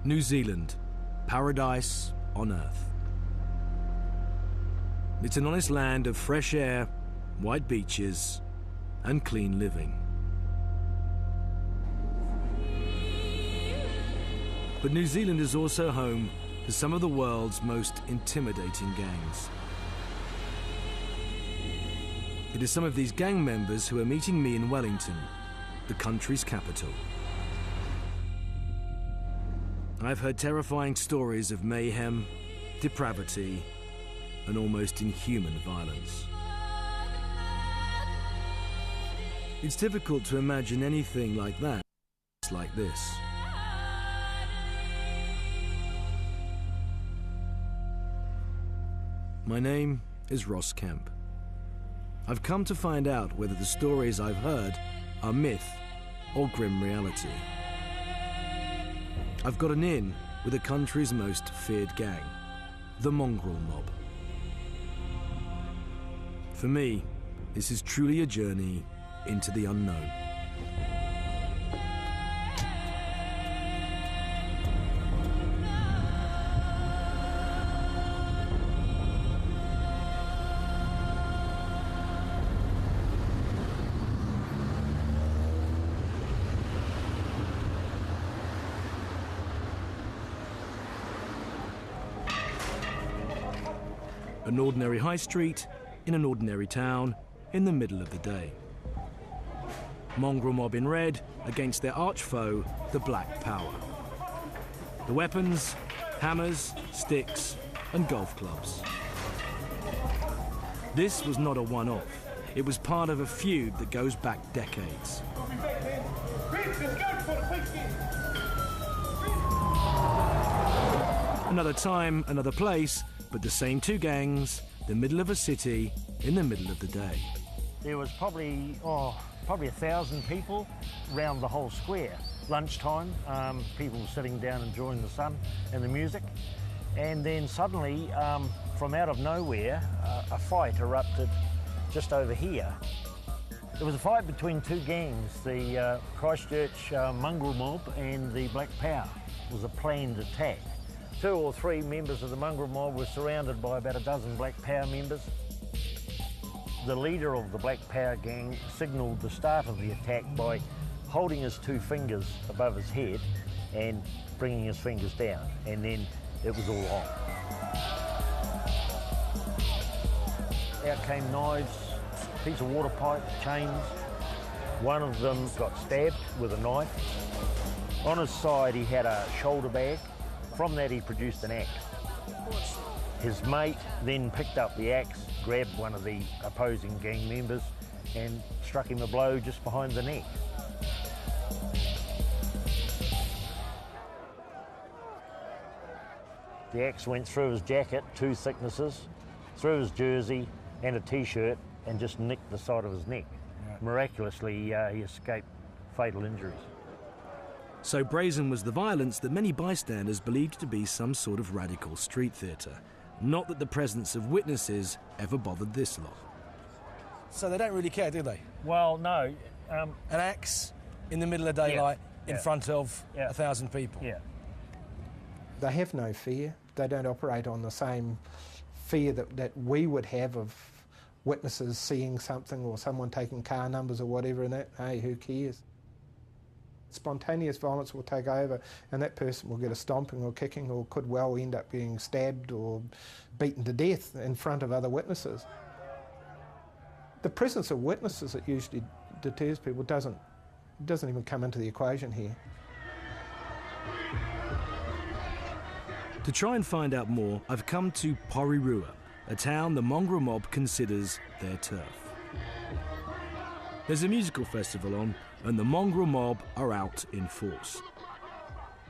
New Zealand, paradise on earth. It's an honest land of fresh air, white beaches, and clean living. But New Zealand is also home to some of the world's most intimidating gangs. It is some of these gang members who are meeting me in Wellington, the country's capital. I've heard terrifying stories of mayhem, depravity, and almost inhuman violence. It's difficult to imagine anything like that, like this. My name is Ross Kemp. I've come to find out whether the stories I've heard are myth or grim reality. I've got an in with the country's most feared gang, the Mongrel Mob. For me, this is truly a journey into the unknown. An ordinary high street in an ordinary town in the middle of the day. Mongrel Mob in red against their arch foe, the Black Power. The weapons, hammers, sticks, and golf clubs. This was not a one-off. It was part of a feud that goes back decades. Another time, another place, but the same two gangs, the middle of a city, in the middle of the day. There was probably 1,000 people around the whole square. Lunchtime, people sitting down enjoying the sun and the music. And then suddenly, from out of nowhere, a fight erupted just over here. It was a fight between two gangs, the Christchurch Mongrel Mob and the Black Power. It was a planned attack. 2 or 3 members of the Mongrel Mob were surrounded by about a dozen Black Power members. The leader of the Black Power gang signalled the start of the attack by holding his 2 fingers above his head and bringing his fingers down, and then it was all on. Out came knives, piece of water pipe, chains. One of them got stabbed with a knife. On his side he had a shoulder bag. From that he produced an axe. His mate then picked up the axe, grabbed one of the opposing gang members and struck him a blow just behind the neck. The axe went through his jacket, 2 thicknesses, through his jersey and a t-shirt, and just nicked the side of his neck. Right. Miraculously, he escaped fatal injuries. So brazen was the violence that many bystanders believed to be some sort of radical street theatre. Not that the presence of witnesses ever bothered this lot. So they don't really care, do they? Well, no. An axe in the middle of daylight in front of 1,000 people. Yeah. They have no fear. They don't operate on the same fear that we would have of witnesses seeing something or someone taking car numbers or whatever, and that, hey, who cares? Spontaneous violence will take over and that person will get a stomping or kicking or could well end up being stabbed or beaten to death in front of other witnesses. The presence of witnesses that usually deters people doesn't even come into the equation here. To try and find out more, I've come to Porirua, a town the Mongrel Mob considers their turf. There's a musical festival on, and the Mongrel Mob are out in force.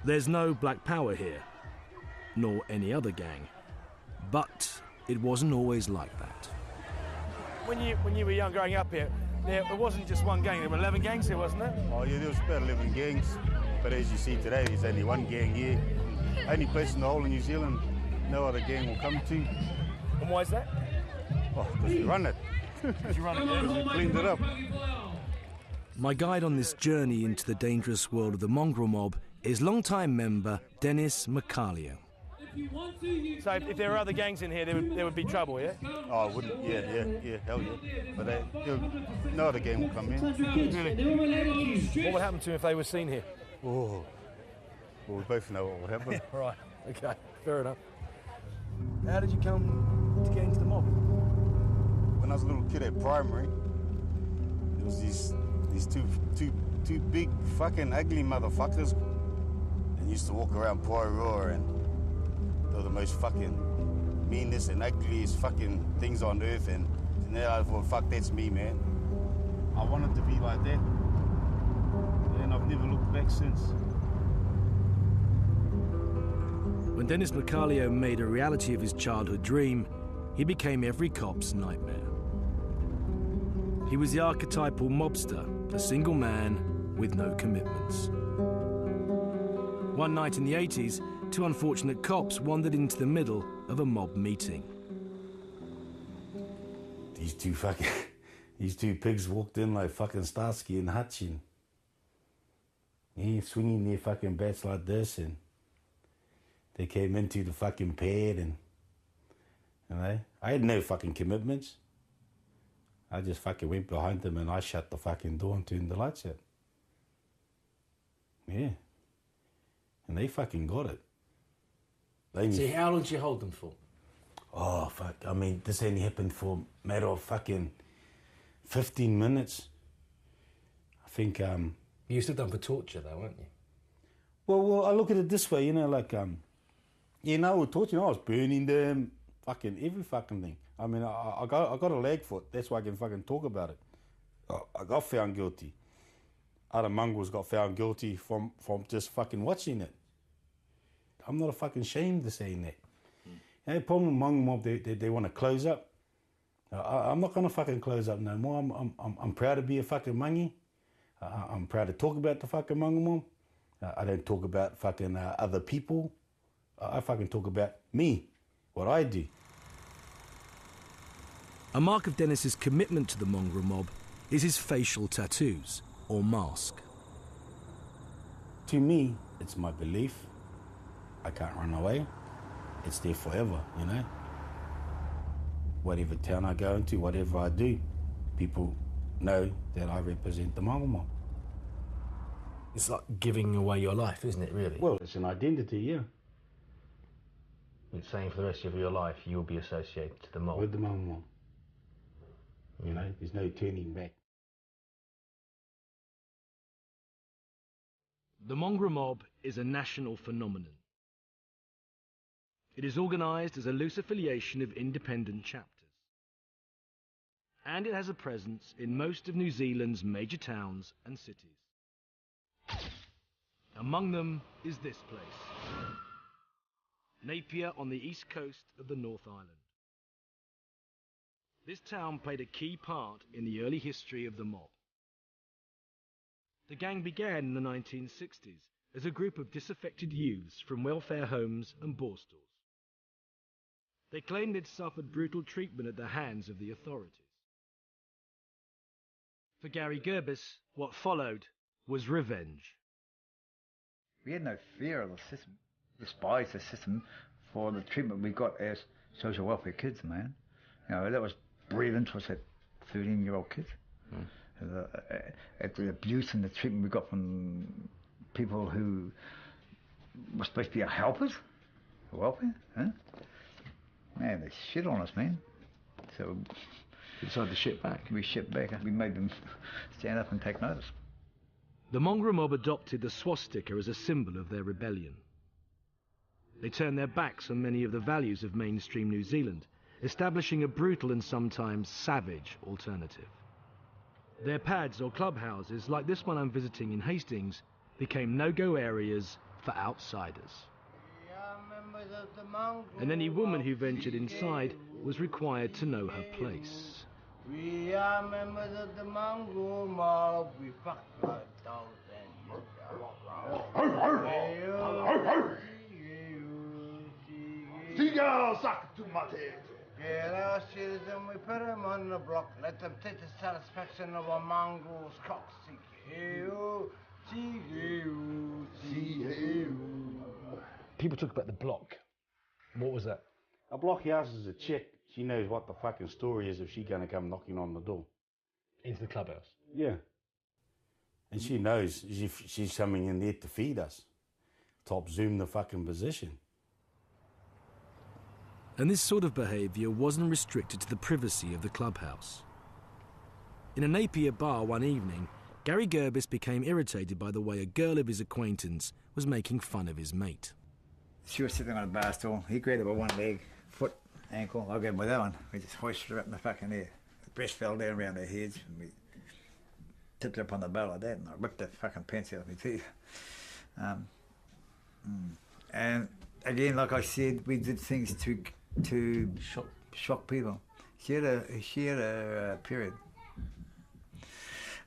There's no Black Power here, nor any other gang, But it wasn't always like that. When you were young growing up here, there wasn't just one gang, there were 11 gangs here, wasn't there? Oh yeah, there was about 11 gangs, but as you see today, there's only one gang here. Only place in the whole of New Zealand no other gang will come to. And why is that? Oh, because we run it. You run it, yeah. We cleaned it up. My guide on this journey into the dangerous world of the mongrel mob is longtime member Dennis McCarlio. So if there were other gangs in here, there would be trouble, yeah? Oh, it wouldn't. Yeah, hell yeah. But no other gang will come in. Really? What would happen to them if they were seen here? Oh, well, we both know what would happen. Right, okay, fair enough. How did you come to get into the mob? When I was a little kid at primary, there was these two big fucking ugly motherfuckers, and used to walk around Poirot, and they were the most fucking meanest and ugliest fucking things on earth, and now I thought, fuck, that's me, man. I wanted to be like that, and I've never looked back since. When Dennis McCarlio made a reality of his childhood dream, he became every cop's nightmare. He was the archetypal mobster, a single man with no commitments. One night in the 80s, two unfortunate cops wandered into the middle of a mob meeting. These two pigs walked in like fucking Starsky and Hutchin. Yeah, swinging their fucking bats like this, and they came into the fucking pad, and you know, I had no fucking commitments. I just fucking went behind them and I shut the fucking door and turned the lights out. Yeah. And they fucking got it. See, how long did you hold them for? Oh, fuck. I mean, this only happened for a matter of fucking 15 minutes. I think, You used to done for torture, though, weren't you? Well, I look at it this way, you know, like, with torture, I was burning them, fucking every fucking thing. I mean, I got a lag for it. That's why I can fucking talk about it. I got found guilty. Other mongrels got found guilty from just fucking watching it. I'm not fucking ashamed of saying that. You know, the problem with mongrel mob, they want to close up. I'm not going to fucking close up no more. I'm proud to be a fucking mangi. I'm proud to talk about the fucking mongrel mob. I don't talk about fucking other people. I fucking talk about me, what I do. A mark of Dennis's commitment to the mongrel mob is his facial tattoos, or mask. To me, it's my belief. I can't run away. It's there forever, you know. Whatever town I go into, whatever I do, people know that I represent the mongrel mob. It's like giving away your life, isn't it, really? Well, it's an identity, yeah. It's saying for the rest of your life you'll be associated to the mob. With the mongrel mob. You know, there's no turning back. The mongrel mob is a national phenomenon. It is organised as a loose affiliation of independent chapters. And it has a presence in most of New Zealand's major towns and cities. Among them is this place, Napier on the east coast of the North Island. This town played a key part in the early history of the mob. The gang began in the 1960s as a group of disaffected youths from welfare homes and borstals. They claimed they'd suffered brutal treatment at the hands of the authorities. For Gary Gerbis, what followed was revenge. We had no fear of the system, despised the system for the treatment we got as social welfare kids, man. You know, that was bred into us at 13-year-old kids. At the abuse and the treatment we got from people who were supposed to be our helpers for welfare, huh? Man, they shit on us, man. So You decided to ship back? We shipped back. We made them stand up and take notice. The mongrel mob adopted the swastika as a symbol of their rebellion. They turned their backs on many of the values of mainstream New Zealand, establishing a brutal and sometimes savage alternative. Their pads or clubhouses, like this one I'm visiting in Hastings, became no-go areas for outsiders. Yeah, I remember and any woman who ventured inside was required to know her place. We are members of the mongrel mob. We fuck like dogs and Seagull suck to my head. get our shit and we put them on the block. Let them take the satisfaction of a mongrel's cock. People talk about the block. What was that? A block house is a chick. She knows what the fucking story is if she's going to come knocking on the door. Into the clubhouse? Yeah. And she knows she's coming in there to feed us. Top zoom the fucking position. And this sort of behaviour wasn't restricted to the privacy of the clubhouse. In a Napier bar one evening, Gary Gerbis became irritated by the way a girl of his acquaintance was making fun of his mate. She was sitting on a bar stool. He grabbed her by one leg, foot, ankle. I grabbed him by that one. We just hoisted her up in the fucking air. The breast fell down around her heads, and we tipped her up on the bar like that, and I ripped the fucking pants out of my teeth. And again, like I said, we did things to shock people. She had a period.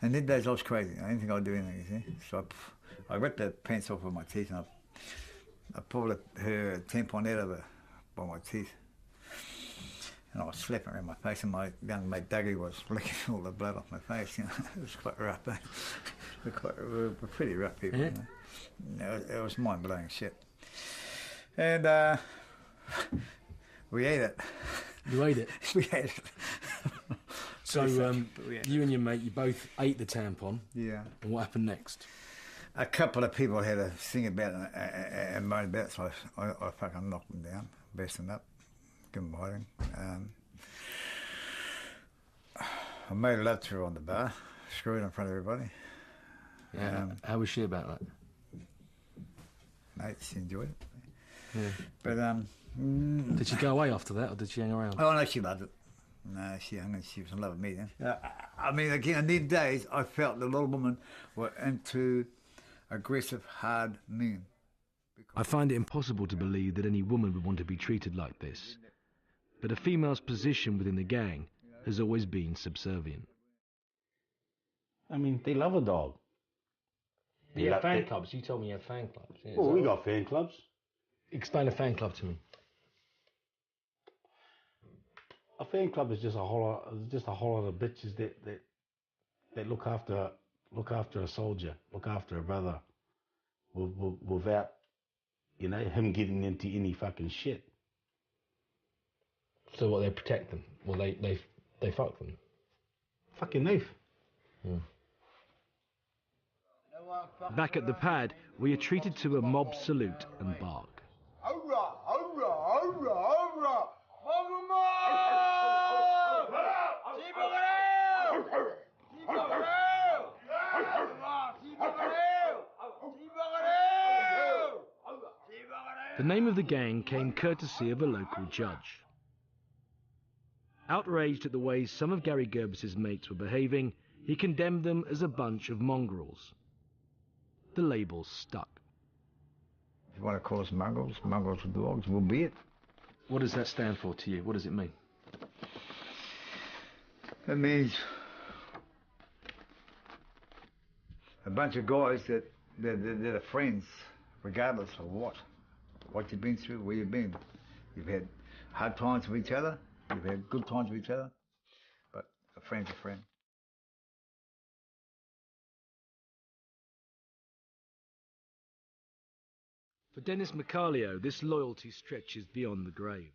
And then days I was crazy. I didn't think I'd do anything, you see. So I ripped the pants off with my teeth, and I pulled her tampon out of her by my teeth. And I was slapping her in my face, and my young mate Dougie was licking all the blood off my face. You know, it was quite rough. Eh? We're pretty rough people. Yeah. You know? It was mind-blowing shit. And we ate it. You ate it? We ate it. So you and your mate, you both ate the tampon. Yeah. And what happened next? A couple of people had a thing about it and moaned about it, so I fucking knocked them down, bashed them up, give them a hiding. I made love to her on the bar, screwed in front of everybody. Yeah. How was she about that? Mate, she enjoyed it. Yeah. But did she go away after that, or did she hang around? Oh no, she loved it. No, she was in love with me then. I mean, again, in these days, I felt the little women were into aggressive, hard men. I find it impossible to believe that any woman would want to be treated like this. But a female's position within the gang has always been subservient. I mean, they love a dog. You have fan clubs. You told me you have fan clubs. Yeah, we got fan clubs. Explain a fan club to me. A fan club is just a whole lot of bitches that look after a soldier, look after a brother, without, you know, him getting into any fucking shit. So what, they protect them? Well, they fuck them. Fucking knife. Yeah. Back at the pad, we are treated to a mob salute and bark. Hurrah, hurrah, hurrah, hurrah! The name of the gang came courtesy of a local judge. Outraged at the way some of Gary Gerbis's mates were behaving, he condemned them as a bunch of mongrels. The label stuck. If you want to call us mongrels with dogs, we'll be it. What does that stand for to you? What does it mean? It means a bunch of guys that are friends, regardless of what you've been through, where you've been. You've had hard times with each other, you've had good times with each other, but a friend's a friend. For Dennis Macalio, this loyalty stretches beyond the grave.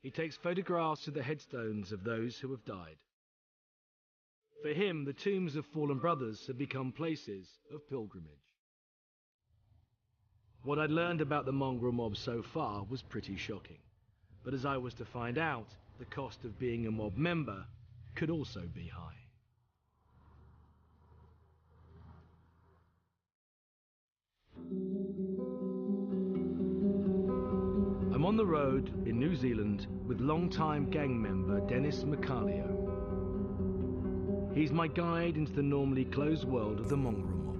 He takes photographs of the headstones of those who have died. For him, the tombs of fallen brothers have become places of pilgrimage. What I'd learned about the mongrel mob so far was pretty shocking. But as I was to find out, the cost of being a mob member could also be high. I'm on the road in New Zealand with long-time gang member Dennis Macalio. He's my guide into the normally closed world of the mongrel mob.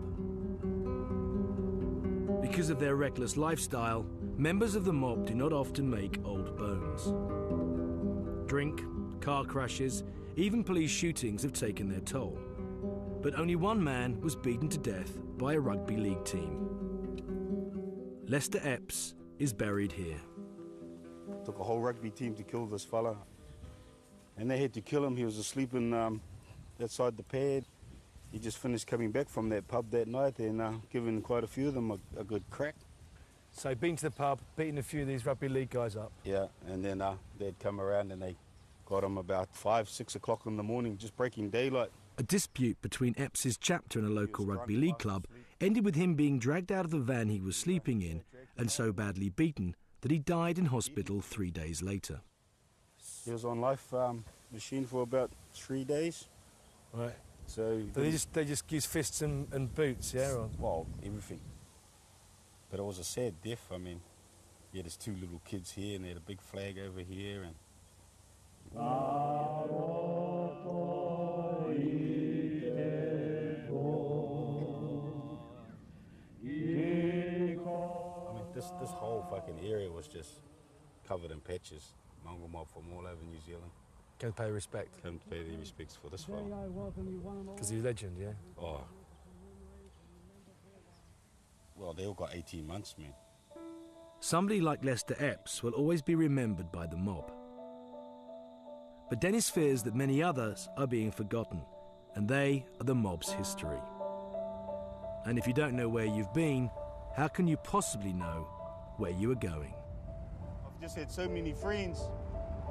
Because of their reckless lifestyle, Members of the mob do not often make old bones. Drink, car crashes, even police shootings have taken their toll. But only one man was beaten to death by a rugby league team. Lester Epps is buried here. Took a whole rugby team to kill this fella. And they had to kill him. He was asleep in outside the pad. He just finished coming back from that pub that night and given quite a few of them a good crack. So been to the pub, beaten a few of these rugby league guys up. Yeah, and then they'd come around and they got him about 5, 6 o'clock in the morning, just breaking daylight. A dispute between Epps's chapter and a local rugby league club ended with him being dragged out of the van he was sleeping in and so badly beaten that he died in hospital 3 days later. He was on life machine for about 3 days. Right. So they just use fists and boots, yeah? Or? Well, everything. But it was a sad death. I mean, he had his 2 little kids here and they had a big flag over here. And this whole fucking area was just covered in patches. Mongrel mob from all over New Zealand. Come to pay respect. Come to pay their respects for this fella. Because he's a legend, yeah? Oh. Well, they all got 18 months, man. Somebody like Lester Epps will always be remembered by the mob. But Dennis fears that many others are being forgotten, and they are the mob's history. And if you don't know where you've been, how can you possibly know where you are going? I've just had so many friends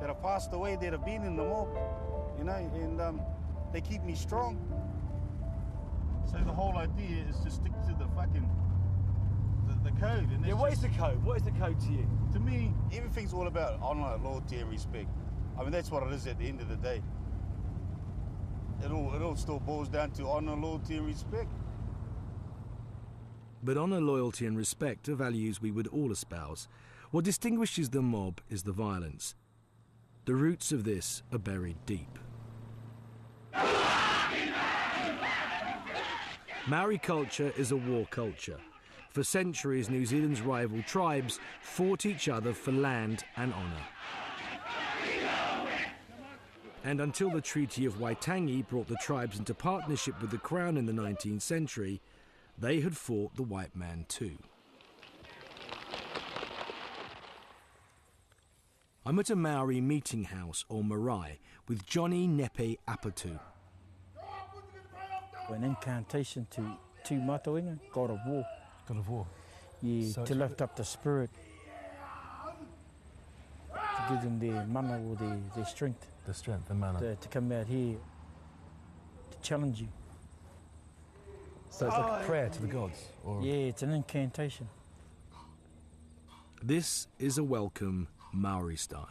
that have passed away that have been in the mob, you know, and they keep me strong. So the whole idea is to stick to the fucking the code. And yeah, what is the code? What is the code to you? To me, everything's all about honour, loyalty and respect. I mean, that's what it is at the end of the day. It all still boils down to honour, loyalty and respect. But honour, loyalty and respect are values we would all espouse. What distinguishes the mob is the violence. The roots of this are buried deep. Maori culture is a war culture. For centuries, New Zealand's rival tribes fought each other for land and honour. And until the Treaty of Waitangi brought the tribes into partnership with the Crown in the 19th century, they had fought the white man too. I'm at a Maori meeting house, or marae, with Johnny Nepe Apatu. An incantation to Matoinga, God of War. God of War? Yeah, so to lift up the spirit, to give them their mana or their strength. The strength, the mana. To come out here to challenge you. So it's like a prayer to the gods? Or? Yeah, it's an incantation. This is a welcome Maori style.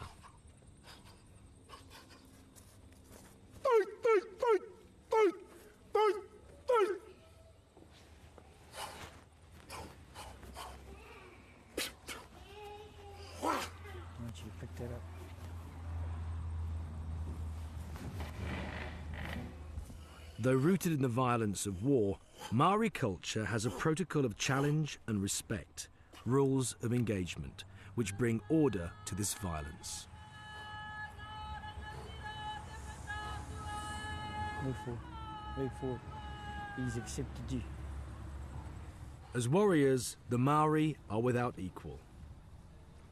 Once you pick that up. Though rooted in the violence of war, Maori culture has a protocol of challenge and respect, rules of engagement, which bring order to this violence. Move forward. He's accepted you. As warriors, the Maori are without equal.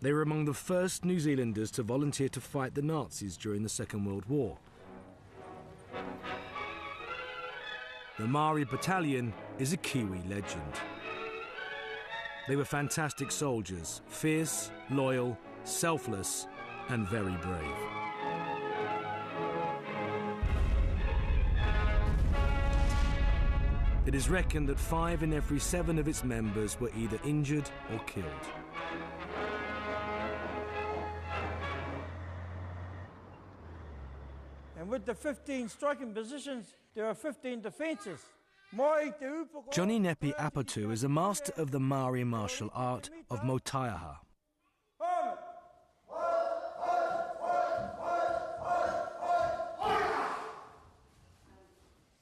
They were among the first New Zealanders to volunteer to fight the Nazis during the Second World War. The Maori Battalion is a Kiwi legend. They were fantastic soldiers, fierce, loyal, selfless, and very brave. It is reckoned that 5 in every 7 of its members were either injured or killed. And with the 15 striking positions, there are 15 defences. Johnny Nepe Apatu is a master of the Maori martial art of Motaiaha.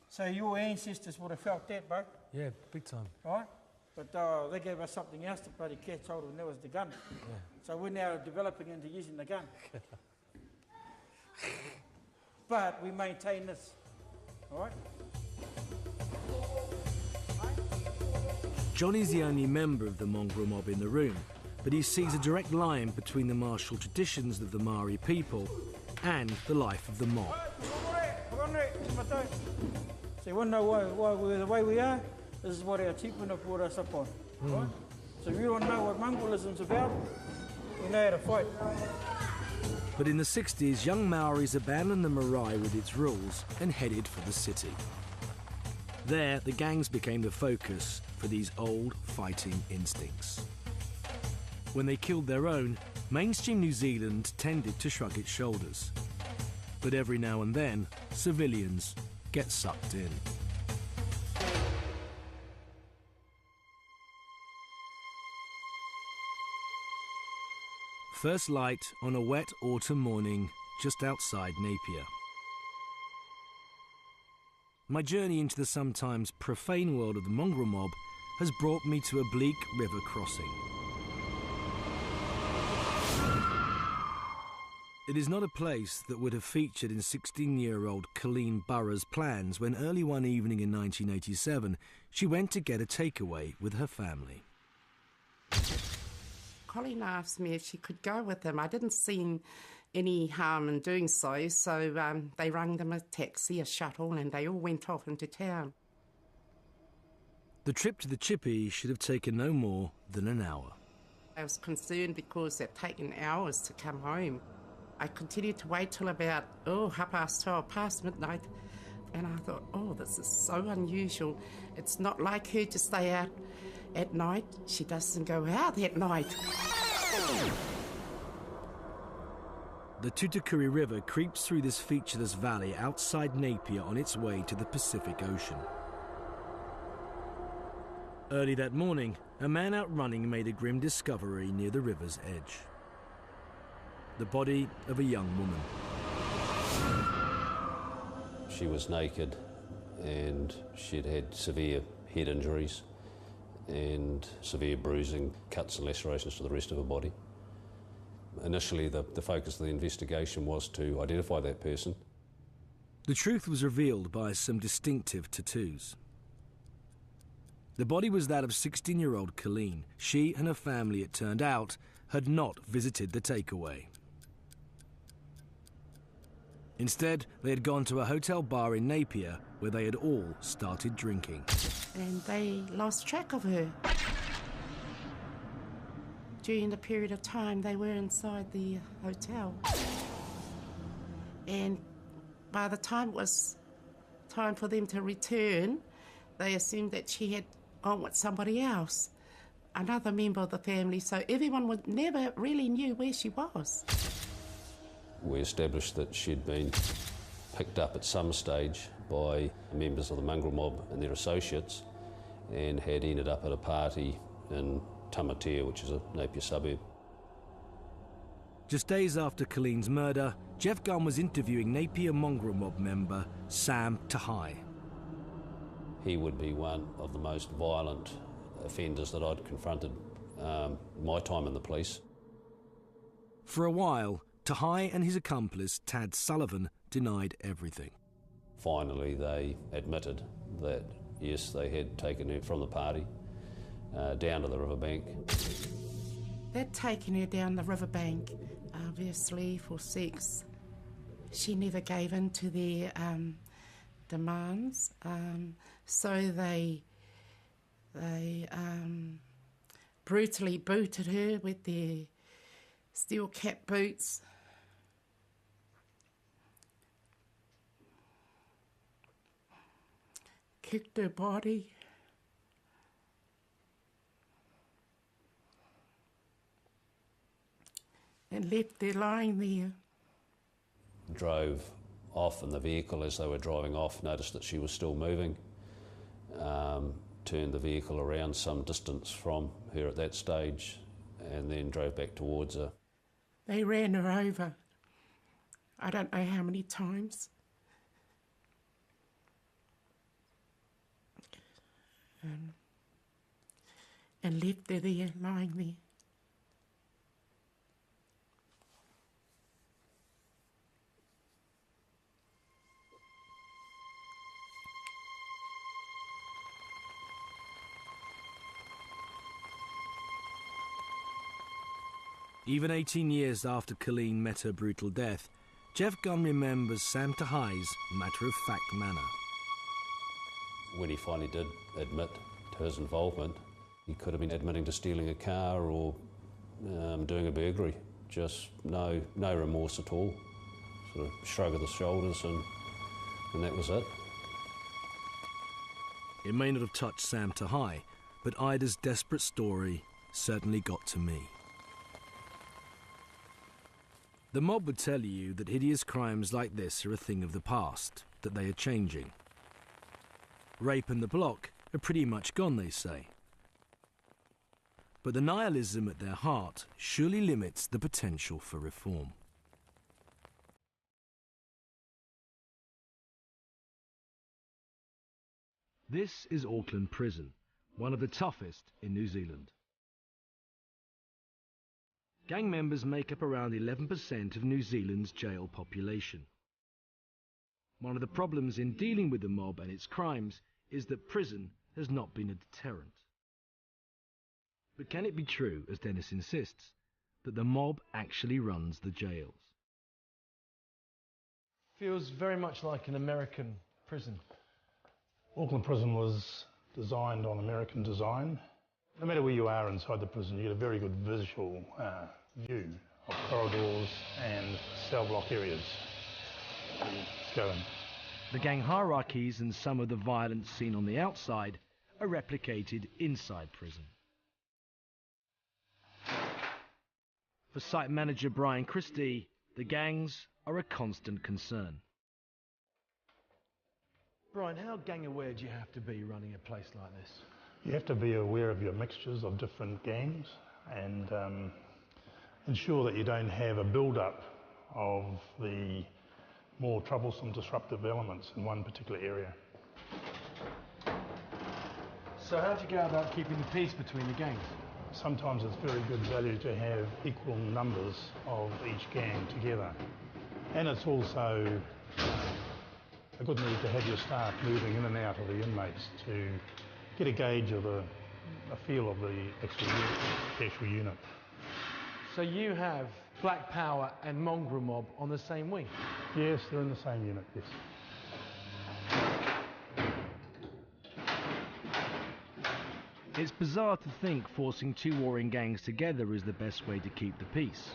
So your ancestors would have felt that, bro? Yeah, big time. Right? But they gave us something else to bloody catch hold of, and that was the gun. Yeah. So we're now developing into using the gun. But we maintain this, all right? Johnny's the only member of the mongrel mob in the room, but he sees a direct line between the martial traditions of the Maori people and the life of the mob. So you want to know why we're the way we are? This is what our chiefmen have brought us up on. Right? So if you don't know what mongralism's about, you know how to fight. But in the 60s, young Maoris abandoned the marae with its rules and headed for the city. There, the gangs became the focus for these old fighting instincts. When they killed their own, mainstream New Zealand tended to shrug its shoulders. But every now and then, civilians get sucked in. First light on a wet autumn morning just outside Napier. My journey into the sometimes profane world of the mongrel mob has brought me to a bleak river crossing. It is not a place that would have featured in 16-year-old Colleen Burroughs' plans when early one evening in 1987 she went to get a takeaway with her family. Colleen asked me if she could go with them. I didn't see any harm in doing so, so they rang them a taxi, a shuttle, and they all went off into town. The trip to the chippy should have taken no more than an hour. I was concerned because it had taken hours to come home. I continued to wait till about, 12:30, past midnight, and I thought, this is so unusual. It's not like her to stay out at night. She doesn't go out at night. The Tutukuri River creeps through this featureless valley outside Napier on its way to the Pacific Ocean. Early that morning, a man out running made a grim discovery near the river's edge. The body of a young woman. She was naked and she'd had severe head injuries and severe bruising, cuts and lacerations to the rest of her body. Initially, the focus of the investigation was to identify that person. The truth was revealed by some distinctive tattoos. The body was that of 16-year-old Colleen. She and her family, it turned out, had not visited the takeaway. Instead, they had gone to a hotel bar in Napier where they had all started drinking. And they lost track of her. During the period of time they were inside the hotel. And by the time it was time for them to return, they assumed that she had gone with somebody else, another member of the family, so everyone never really knew where she was. We established that she'd been picked up at some stage by members of the mongrel mob and their associates and had ended up at a party in Tamatea, which is a Napier suburb. Just days after Colleen's murder, Jeff Gunn was interviewing Napier mongrel mob member Sam Tahai. He would be one of the most violent offenders that I'd confronted my time in the police. For a while, Tahai and his accomplice, Tad Sullivan, denied everything. Finally, they admitted that, yes, they had taken her from the party down to the riverbank. They'd taken her down the riverbank, obviously, for sex. She never gave in to their demands, so they brutally booted her with their steel cap boots. Kicked her body. And left her lying there. Drove off in the vehicle. As they were driving off, noticed that she was still moving. Turned the vehicle around some distance from her at that stage and then drove back towards her. They ran her over. I don't know how many times. and left her there, lying there. Even 18 years after Colleen met her brutal death, Jeff Gunn remembers Sam Tahai's matter-of-fact manner. When he finally did admit to his involvement, he could have been admitting to stealing a car or doing a burglary. Just no remorse at all. Sort of shrug of the shoulders and that was it. It may not have touched Sam Tahai, but Ida's desperate story certainly got to me. The mob would tell you that hideous crimes like this are a thing of the past, that they are changing. Rape and the block are pretty much gone, they say. But the nihilism at their heart surely limits the potential for reform. This is Auckland Prison, one of the toughest in New Zealand. Gang members make up around 11% of New Zealand's jail population. One of the problems in dealing with the mob and its crimes is that prison has not been a deterrent. But can it be true, as Dennis insists, that the mob actually runs the jails? Feels very much like an American prison. Auckland Prison was designed on American design. No matter where you are inside the prison, you get a very good visual view of corridors and cell block areas. Go in. The gang hierarchies and some of the violence seen on the outside are replicated inside prison. For site manager Brian Christie, the gangs are a constant concern. Brian, how gang aware do you have to be running a place like this? You have to be aware of your mixtures of different gangs and ensure that you don't have a build-up of the more troublesome, disruptive elements in one particular area. So how do you go about keeping the peace between the gangs? Sometimes it's very good value to have equal numbers of each gang together. And it's also a good need to have your staff moving in and out of the inmates to get a gauge of a feel of the actual unit. So you have Black Power and Mongrel Mob on the same wing? Yes, they're in the same unit, yes. It's bizarre to think forcing two warring gangs together is the best way to keep the peace.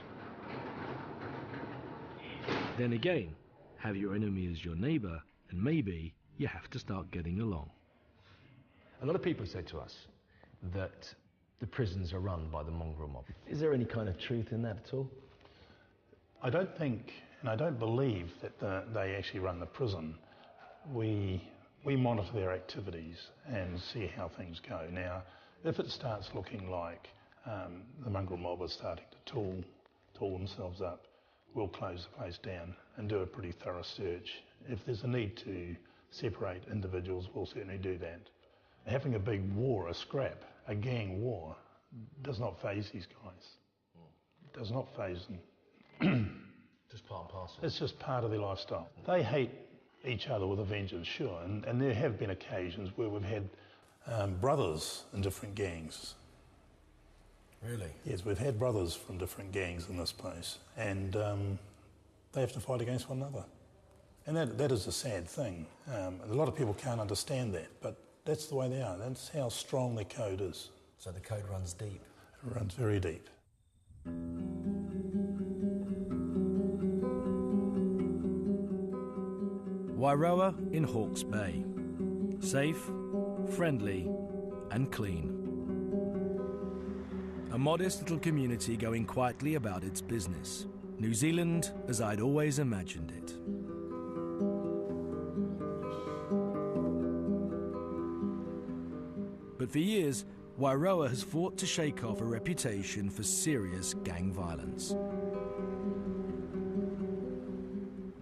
Then again, have your enemy as your neighbour, and maybe you have to start getting along. A lot of people said to us that the prisons are run by the Mongrel Mob. Is there any kind of truth in that at all? I don't think, and I don't believe that they actually run the prison. We monitor their activities and see how things go. Now, if it starts looking like the Mongrel Mob is starting to tool themselves up, we'll close the place down and do a pretty thorough search. If there's a need to separate individuals, we'll certainly do that. Having a big war, a scrap, a gang war, does not faze these guys. It does not faze them. Just part and parcel. It's just part of their lifestyle. They hate each other with a vengeance, sure, and there have been occasions where we've had brothers in different gangs. Really? Yes, we've had brothers from different gangs in this place, and they have to fight against one another. And that is a sad thing. A lot of people can't understand that, but that's the way they are. That's how strong their code is. So the code runs deep? It runs very deep. Wairoa in Hawke's Bay. Safe, friendly and clean. A modest little community going quietly about its business. New Zealand as I'd always imagined it. But for years, Wairoa has fought to shake off a reputation for serious gang violence.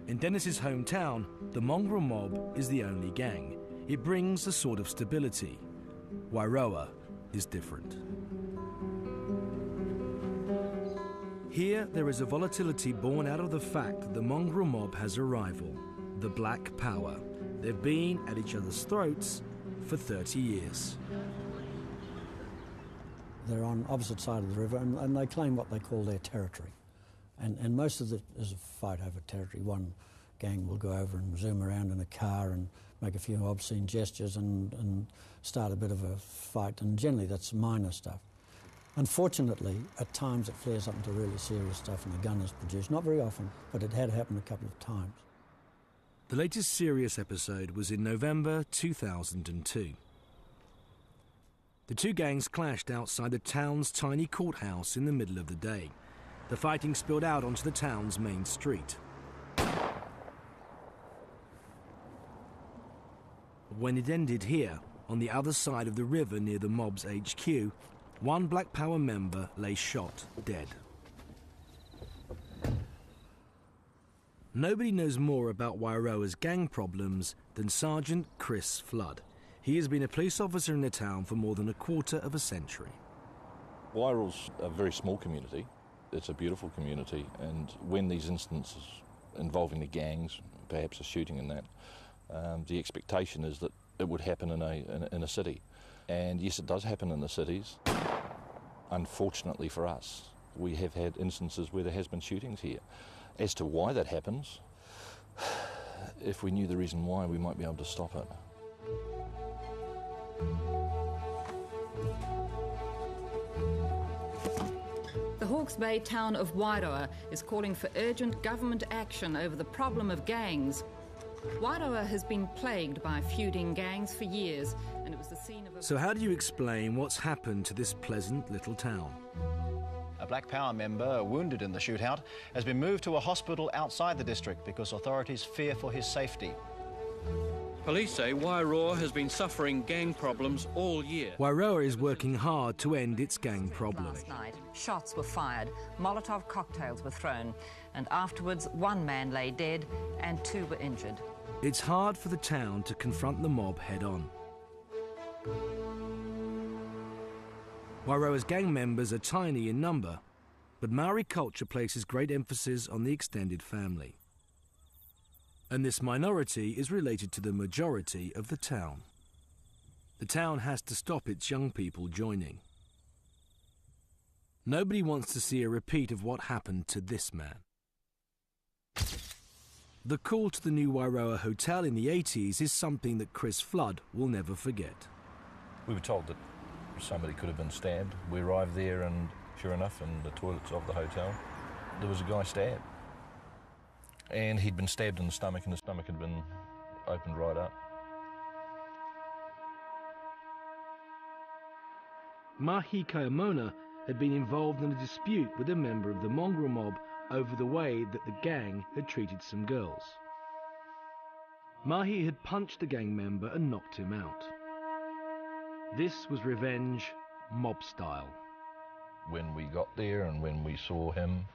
In Dennis's hometown, the Mongrel Mob is the only gang. It brings a sort of stability. Wairoa is different. Here, there is a volatility born out of the fact that the mongrel mob has a rival, the Black Power. They've been at each other's throats for 30 years. They're on opposite side of the river, and they claim what they call their territory. And most of it is a fight over territory. One gang will go over and zoom around in a car and make a few obscene gestures and start a bit of a fight, and generally that's minor stuff. Unfortunately, at times it flares up into really serious stuff and a gun is produced. Not very often, but it had happened a couple of times. The latest serious episode was in November 2002. The two gangs clashed outside the town's tiny courthouse in the middle of the day. The fighting spilled out onto the town's main street. When it ended here, on the other side of the river near the mob's HQ, one Black Power member lay shot dead. Nobody knows more about Wairoa's gang problems than Sergeant Chris Flood. He has been a police officer in the town for more than a quarter of a century. Wairoa's a very small community. It's a beautiful community, and when these instances involving the gangs, perhaps a shooting and that, the expectation is that it would happen in a city. And yes, it does happen in the cities. Unfortunately for us, we have had instances where there has been shootings here. As to why that happens, if we knew the reason why, we might be able to stop it. The Hawke's Bay town of Wairoa is calling for urgent government action over the problem of gangs. Wairoa has been plagued by feuding gangs for years, and it was the scene of a... So how do you explain what's happened to this pleasant little town? A Black Power member wounded in the shootout has been moved to a hospital outside the district because authorities fear for his safety. Police say Wairoa has been suffering gang problems all year. Wairoa is working hard to end its gang problem. Last night, shots were fired, Molotov cocktails were thrown, and afterwards one man lay dead and two were injured. It's hard for the town to confront the mob head-on. Wairoa's gang members are tiny in number, but Maori culture places great emphasis on the extended family. And this minority is related to the majority of the town. The town has to stop its young people joining. Nobody wants to see a repeat of what happened to this man. The call to the new Wairoa Hotel in the 80s is something that Chris Flood will never forget. We were told that somebody could have been stabbed. We arrived there and sure enough, in the toilets of the hotel, there was a guy stabbed. And he'd been stabbed in the stomach, and the stomach had been opened right up. Mahi Kaimona had been involved in a dispute with a member of the mongrel mob over the way that the gang had treated some girls. Mahi had punched the gang member and knocked him out. This was revenge, mob style. When we got there and when we saw him,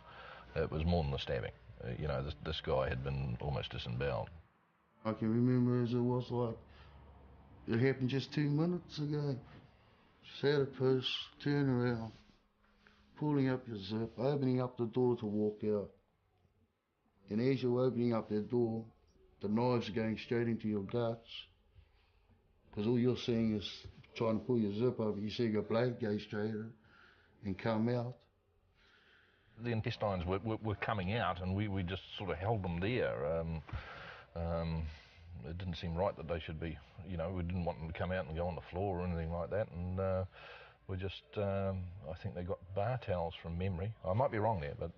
it was more than the stabbing. You know, this guy had been almost disemboweled. I can remember as it was like, it happened just 2 minutes ago. Just out of purse, turn around, pulling up your zip, opening up the door to walk out. And as you're opening up that door, the knives are going straight into your guts. Because all you're seeing is trying to pull your zip over, you see your blade go straight and come out. The intestines were coming out, and we just sort of held them there. It didn't seem right that they should be, you know, we didn't want them to come out and go on the floor or anything like that, and we just, I think they got bar towels from memory. I might be wrong there, but,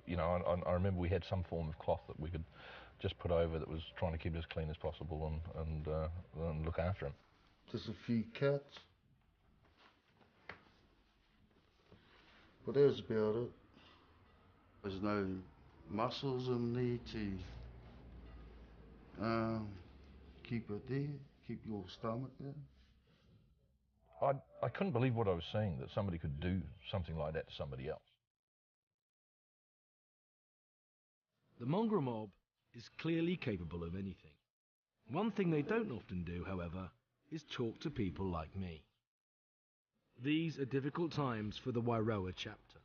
you know, I remember we had some form of cloth that we could just put over that was trying to keep it as clean as possible and look after him. Just a few cuts. But that was about it. There's no muscles in there to keep it there, keep your stomach there. I couldn't believe what I was seeing, that somebody could do something like that to somebody else. The mongrel mob is clearly capable of anything. One thing they don't often do, however, is talk to people like me. These are difficult times for the Wairoa chapter.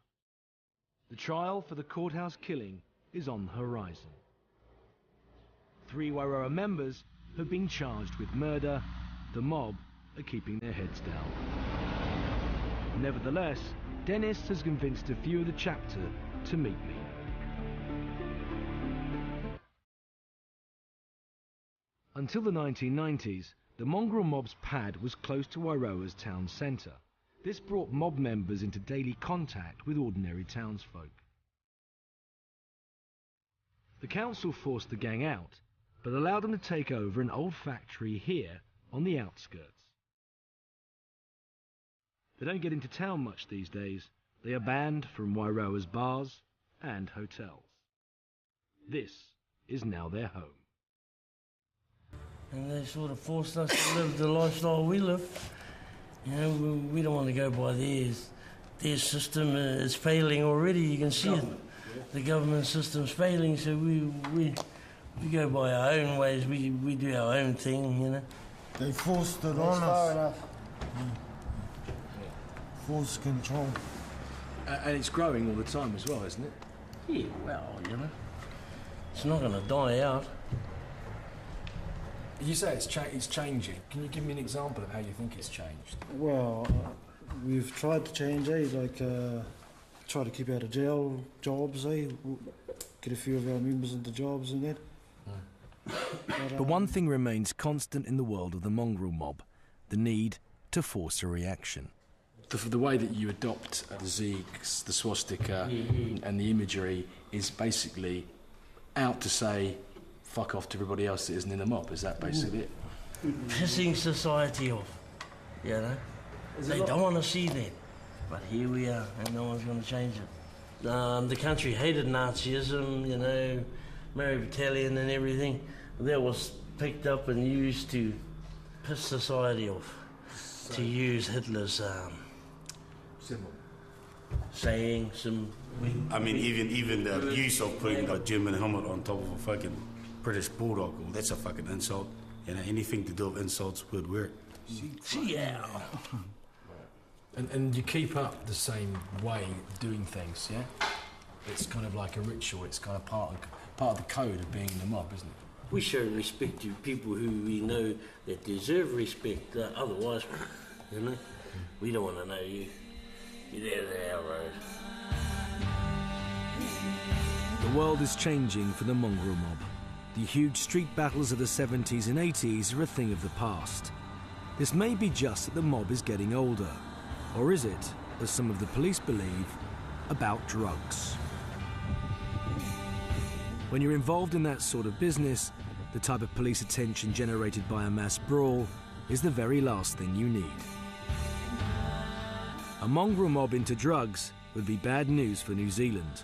The trial for the courthouse killing is on the horizon. 3 Wairoa members have been charged with murder. The mob are keeping their heads down. Nevertheless, Dennis has convinced a few of the chapter to meet me. Until the 1990s, the mongrel mob's pad was close to Wairoa's town centre. This brought mob members into daily contact with ordinary townsfolk. The council forced the gang out, but allowed them to take over an old factory here on the outskirts. They don't get into town much these days. They are banned from Wairoa's bars and hotels. This is now their home. And they sort of forced us to live the lifestyle we live. You know, we don't want to go by theirs. Their system is failing already, you can see it. The government system's failing, so we go by our own ways, we do our own thing, you know. They forced it on us. Far enough. Forced control. And it's growing all the time as well, isn't it? Yeah, well, you know, it's not going to die out. You say it's changing. Can you give me an example of how you think it's changed? Well, we've tried to change, try to keep out of jail jobs, get a few of our members into jobs and that. But one thing remains constant in the world of the mongrel mob, the need to force a reaction. The way that you adopt the zigs, the swastika and the imagery is basically out to say fuck off to everybody else that isn't in the mob. Is that basically it? Pissing society off, you know. They don't want to see that, but here we are, and no one's going to change it. The country hated Nazism, you know, Mary Battalion and everything. That was picked up and used to piss society off, to use Hitler's symbol, saying some. I mean, even the use of putting a German helmet on top of a fucking British bulldog, well, that's a fucking insult. You know, anything to do with insults, we'd wear it. Yeah. And you keep up the same way of doing things, yeah? It's kind of like a ritual. It's kind of part of the code of being in the mob, isn't it? We show respect to people who we know that deserve respect. Otherwise, you know, we don't want to know you. Get out of our road. The world is changing for the mongrel mob. The huge street battles of the 70s and 80s are a thing of the past. This may be just that the mob is getting older. Or is it, as some of the police believe, about drugs? When you're involved in that sort of business, the type of police attention generated by a mass brawl is the very last thing you need. A mongrel mob into drugs would be bad news for New Zealand,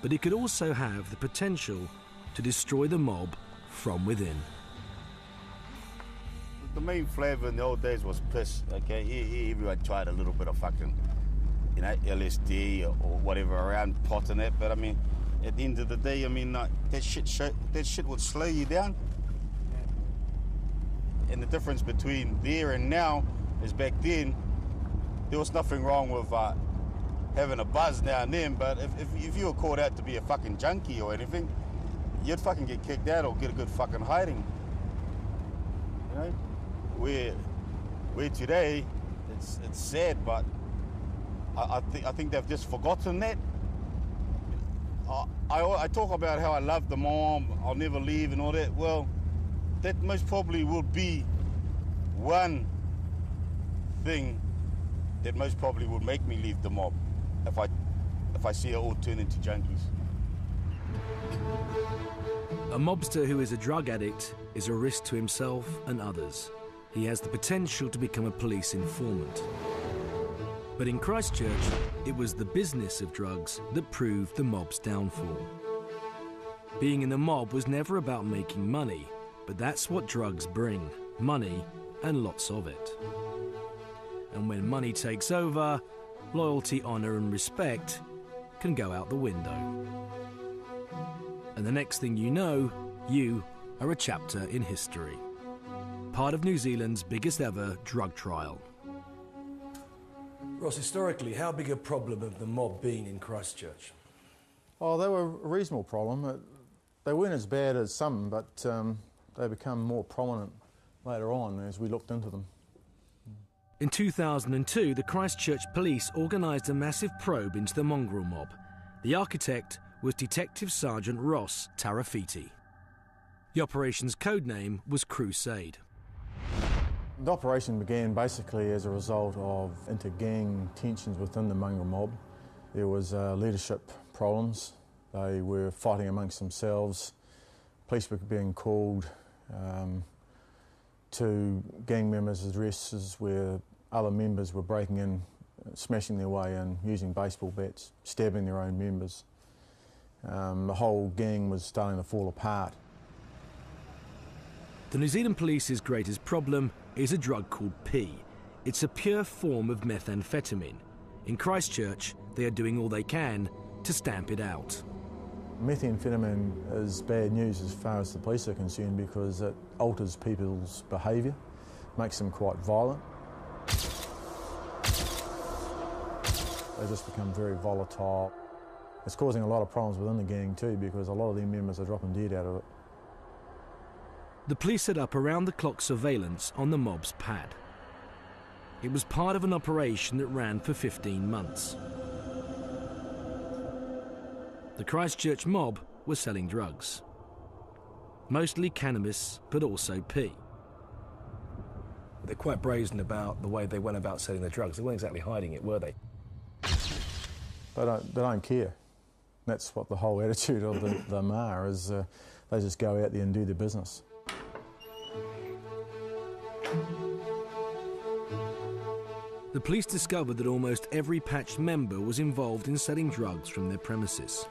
but it could also have the potential to destroy the mob from within. The main flavour in the old days was piss, okay? Here everyone tried a little bit of fucking, you know, LSD or whatever around pot and that, but I mean, at the end of the day, I mean, that shit would slow you down. And the difference between there and now is back then, there was nothing wrong with having a buzz now and then, but if you were caught out to be a fucking junkie or anything, you'd fucking get kicked out or get a good fucking hiding. You know? Where today, it's sad, but I think they've just forgotten that. I talk about how I love the mob, I'll never leave and all that. Well, that most probably would be one thing that most probably would make me leave the mob if I see it all turn into junkies. A mobster who is a drug addict is a risk to himself and others. He has the potential to become a police informant. But in Christchurch, it was the business of drugs that proved the mob's downfall. Being in the mob was never about making money, but that's what drugs bring, money and lots of it. And when money takes over, loyalty, honour and respect can go out the window. And the next thing you know, you are a chapter in history. Part of New Zealand's biggest ever drug trial. Ross, historically, how big a problem have the mob been in Christchurch? Oh, they were a reasonable problem. They weren't as bad as some, but they become more prominent later on as we looked into them. In 2002, the Christchurch police organised a massive probe into the mongrel mob. The architect was Detective Sergeant Ross Tarafiti. The operation's codename was Crusade. The operation began basically as a result of inter-gang tensions within the mongrel mob. There was leadership problems. They were fighting amongst themselves. Police were being called to gang members' addresses where other members were breaking in, smashing their way in, using baseball bats, stabbing their own members. The whole gang was starting to fall apart. The New Zealand police's greatest problem is a drug called P. It's a pure form of methamphetamine. In Christchurch, they are doing all they can to stamp it out. Methamphetamine is bad news as far as the police are concerned because it alters people's behaviour, makes them quite violent. They just become very volatile. It's causing a lot of problems within the gang too because a lot of their members are dropping dead out of it. The police set up around-the-clock surveillance on the mob's pad. It was part of an operation that ran for 15 months. The Christchurch mob was selling drugs. Mostly cannabis, but also P. They're quite brazen about the way they went about selling the drugs. They weren't exactly hiding it, were they? They don't care. That's what the whole attitude of the MAR is. They just go out there and do their business. The police discovered that almost every patched member was involved in selling drugs from their premises.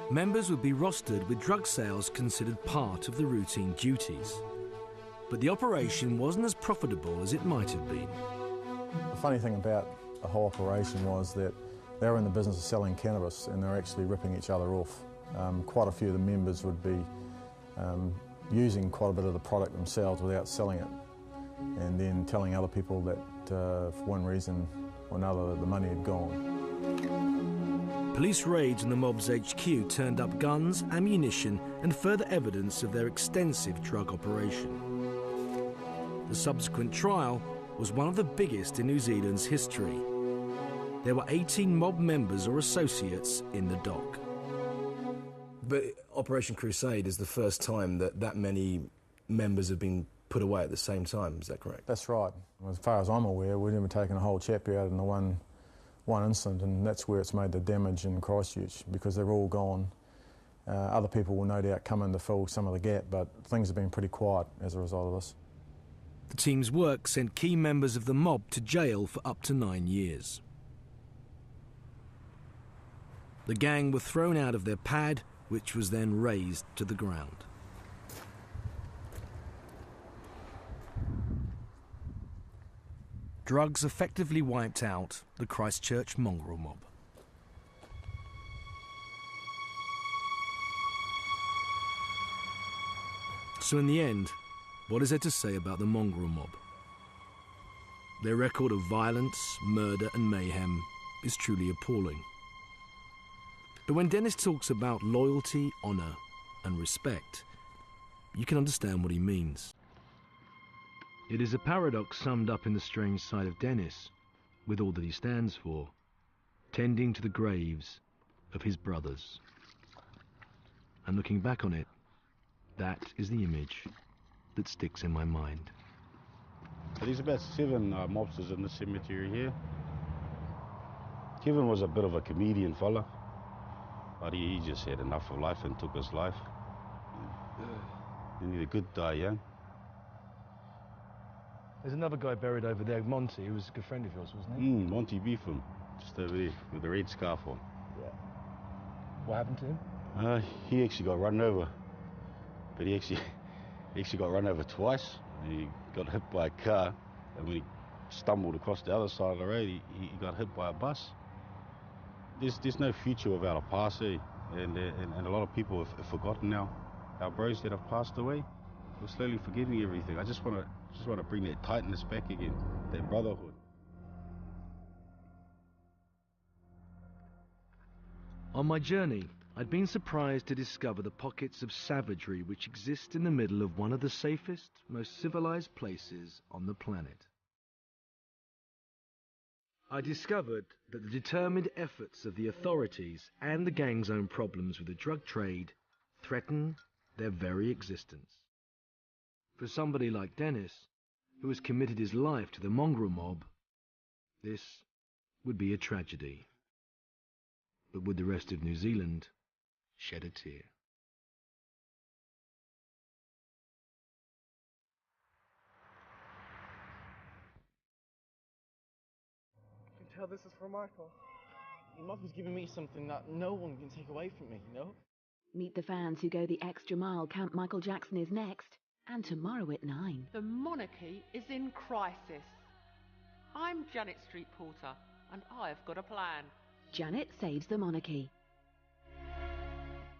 Members would be rostered with drug sales considered part of the routine duties. But the operation wasn't as profitable as it might have been. The funny thing about the whole operation was that they were in the business of selling cannabis and they were actually ripping each other off. Quite a few of the members would be using quite a bit of the product themselves without selling it, and then telling other people that for one reason or another the money had gone. Police raids in the mob's HQ turned up guns, ammunition and further evidence of their extensive drug operation. The subsequent trial was one of the biggest in New Zealand's history. There were 18 mob members or associates in the dock. But Operation Crusade is the first time that many members have been put away at the same time, is that correct? That's right. As far as I'm aware, we've never taken a whole chapter out in the one incident, and that's where it's made the damage in Christchurch, because they're all gone. Other people will no doubt come in to fill some of the gap, but things have been pretty quiet as a result of this. The team's work sent key members of the mob to jail for up to 9 years. The gang were thrown out of their pad, which was then razed to the ground. Drugs effectively wiped out the Christchurch mongrel mob. So in the end, what is there to say about the mongrel mob? Their record of violence, murder and mayhem is truly appalling. But when Dennis talks about loyalty, honour and respect, you can understand what he means. It is a paradox summed up in the strange side of Dennis, with all that he stands for, tending to the graves of his brothers. And looking back on it, that is the image that sticks in my mind. There's about 7 mobsters in the cemetery here. Kevin was a bit of a comedian fella, but he just had enough of life and took his life. You need a good die young. There's another guy buried over there, Monty, who was a good friend of yours, wasn't he? Monty Beefham, just over there, with the red scarf on. Yeah. What happened to him? He actually got run over, but he actually got run over twice. He got hit by a car, and when he stumbled across the other side of the road, he got hit by a bus. There's no future without a past, eh? And a lot of people have forgotten now our bros that have passed away. We're slowly forgetting everything. I just want to bring that tightness back again, that brotherhood. On my journey, I'd been surprised to discover the pockets of savagery which exist in the middle of one of the safest, most civilized places on the planet. I discovered that the determined efforts of the authorities and the gang's own problems with the drug trade threaten their very existence. For somebody like Dennis, who has committed his life to the mongrel mob, this would be a tragedy. But would the rest of New Zealand shed a tear? You can tell this is for Michael. Michael's giving me something that no one can take away from me, you know? Meet the fans who go the extra mile. Camp Michael Jackson is next, and tomorrow at 9. The monarchy is in crisis. I'm Janet Street Porter, and I've got a plan. Janet saves the monarchy.